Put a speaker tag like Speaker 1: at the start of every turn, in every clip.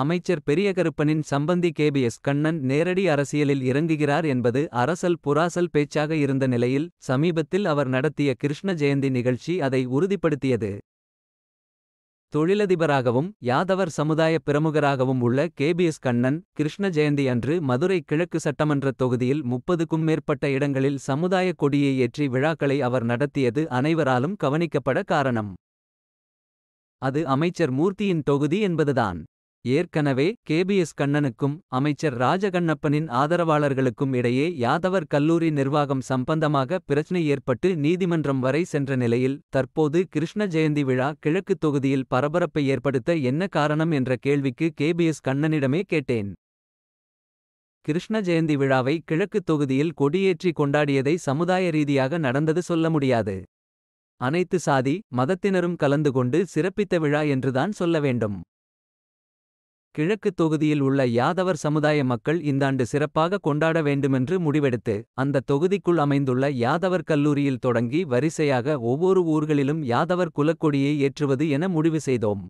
Speaker 1: அமைச்சர் பெரியகருப்பனின் சம்பந்தி கேபிஎஸ் கண்ணன் நேரடி அரசியலில் இறங்குகிறார் என்பது அரசல் புராசல் பேச்சாக இருந்த நிலையில் சமீபத்தில் அவர் நடத்திய கிருஷ்ண ஜெயந்தி நிகழ்ச்சி அதை உறுதிப்படுத்தியது. தொழிலதிபராகவும் யாதவர் சமுதாய பிரமுகராகவும் உள்ள கேபிஎஸ் கண்ணன் கிருஷ்ண ஜெயந்தி அன்று மதுரை கிழக்கு சட்டமன்றத் தொகுதியில் 30க்கும் மேற்பட்ட இடங்களில் சமுதாய கொடியை ஏற்றி விழாக்களை அவர் நடத்தியது அனைவராலும் கவனிக்கப்பட காரணம். அது அமைச்சர் மூர்த்தியின் தொகுதி என்பதுதான். ஏற்கனவே கேபிஎஸ் கண்ணனுக்கும் அமைச்சர் ராஜகண்ணப்பனின் ஆதரவாளர்களுக்கும் இடையே யாதவர் கல்லூரி நிர்வாகம் சம்பந்தமாக பிரச்னை ஏற்பட்டு நீதிமன்றம் வரை சென்ற நிலையில் தற்போது கிருஷ்ண ஜெயந்தி விழா கிழக்கு தொகுதியில் பரபரப்பை ஏற்படுத்த என்ன காரணம் என்ற கேள்விக்கு கேபிஎஸ் கண்ணனிடமே கேட்டேன். கிருஷ்ண ஜெயந்தி விழாவை கிழக்கு தொகுதியில் கொடியேற்றி கொண்டாடியதை சமுதாய ரீதியாக நடந்தது சொல்ல முடியாது. அனைத்து சாதி மதத்தினரும் கலந்து கொண்டு சிறப்பித்த விழா என்றுதான் சொல்ல வேண்டும். கிழக்கு தொகுதியில் உள்ள யாதவர் சமுதாய மக்கள் இந்தாண்டு சிறப்பாக கொண்டாட வேண்டுமென்று முடிவெடுத்து அந்த தொகுதிக்குள் அமைந்துள்ள யாதவர் கல்லூரியில் தொடங்கி வரிசையாக ஒவ்வொரு ஊர்களிலும் யாதவர் குலக்கொடியை ஏற்றுவது என முடிவு செய்தோம்.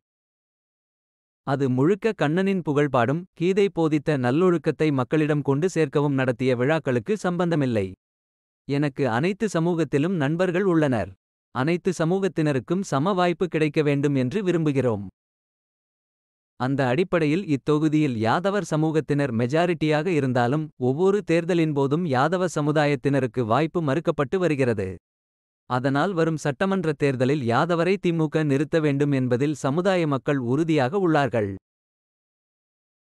Speaker 1: அது முழுக்க கண்ணனின் புகழ்பாடும் கீதை போதித்த நல்லொழுக்கத்தை மக்களிடம் கொண்டு சேர்க்கவும் நடத்திய விழாக்களுக்கு சம்பந்தமில்லை. எனக்கு அனைத்து சமூகத்திலும் நண்பர்கள் உள்ளனர். அனைத்து சமூகத்தினருக்கும் சம வாய்ப்பு கிடைக்க வேண்டும் என்று விரும்புகிறோம். அந்த அடிப்படையில் இத்தொகுதியில் யாதவர் சமூகத்தினர் மெஜாரிட்டியாக இருந்தாலும் ஒவ்வொரு தேர்தலின் போதும் யாதவ சமுதாயத்தினருக்கு வாய்ப்பு மறுக்கப்பட்டு வருகிறது. அதனால் வரும் சட்டமன்ற தேர்தலில் யாதவரை திமுக நிறுத்த வேண்டும் என்பதில் சமுதாய மக்கள் உறுதியாக உள்ளார்கள்.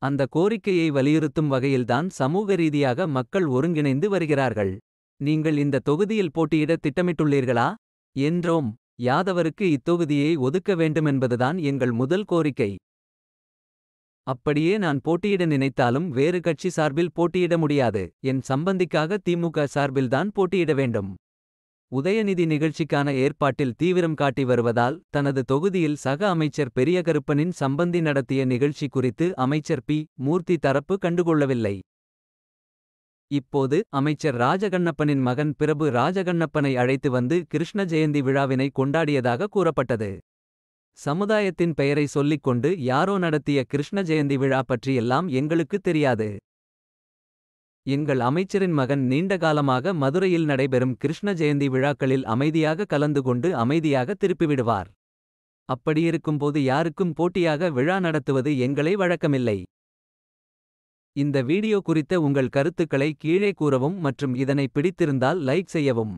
Speaker 1: அந்த கோரிக்கையை வலியுறுத்தும் வகையில்தான் சமூக ரீதியாக மக்கள் ஒருங்கிணைந்து வருகிறார்கள். நீங்கள் இந்த தொகுதியில் போட்டியிட திட்டமிட்டுள்ளீர்களா என்றோம். யாதவருக்கு இத்தொகுதியை ஒதுக்க வேண்டுமென்பதுதான் எங்கள் முதல் கோரிக்கை. அப்படியே நான் போட்டியிட நினைத்தாலும் வேறு கட்சி சார்பில் போட்டியிட முடியாது. என் சம்பந்திக்காக திமுக சார்பில்தான் போட்டியிட வேண்டும். உதயநிதி நிகழ்ச்சிக்கான ஏற்பாட்டில் தீவிரம் காட்டி வருவதால் தனது தொகுதியில் சக அமைச்சர் பெரியகருப்பனின் சம்பந்தி நடத்திய நிகழ்ச்சி குறித்து அமைச்சர் பி. மூர்த்தி தரப்பு கண்டுகொள்ளவில்லை. இப்போது அமைச்சர் ராஜகண்ணப்பனின் மகன் பிரபு ராஜகண்ணப்பனை அழைத்து வந்து கிருஷ்ண ஜெயந்தி விழாவினை கொண்டாடியதாக கூறப்பட்டது. சமுதாயத்தின் பெயரை சொல்லிக் கொண்டு யாரோ நடத்திய கிருஷ்ண ஜெயந்தி விழா பற்றியெல்லாம் எங்களுக்கு தெரியாது. எங்கள் அமைச்சரின் மகன் நீண்ட காலமாக மதுரையில் நடைபெறும் கிருஷ்ண ஜெயந்தி விழாக்களில் அமைதியாக கலந்து கொண்டு அமைதியாக திருப்பிவிடுவார். அப்படியிருக்கும்போது யாருக்கும் போட்டியாக விழா நடத்துவது எங்களை வழக்கமில்லை. இந்த வீடியோ குறித்த உங்கள் கருத்துக்களை கீழே கூறவும் மற்றும் இதனை பிடித்திருந்தால் லைக் செய்யவும்.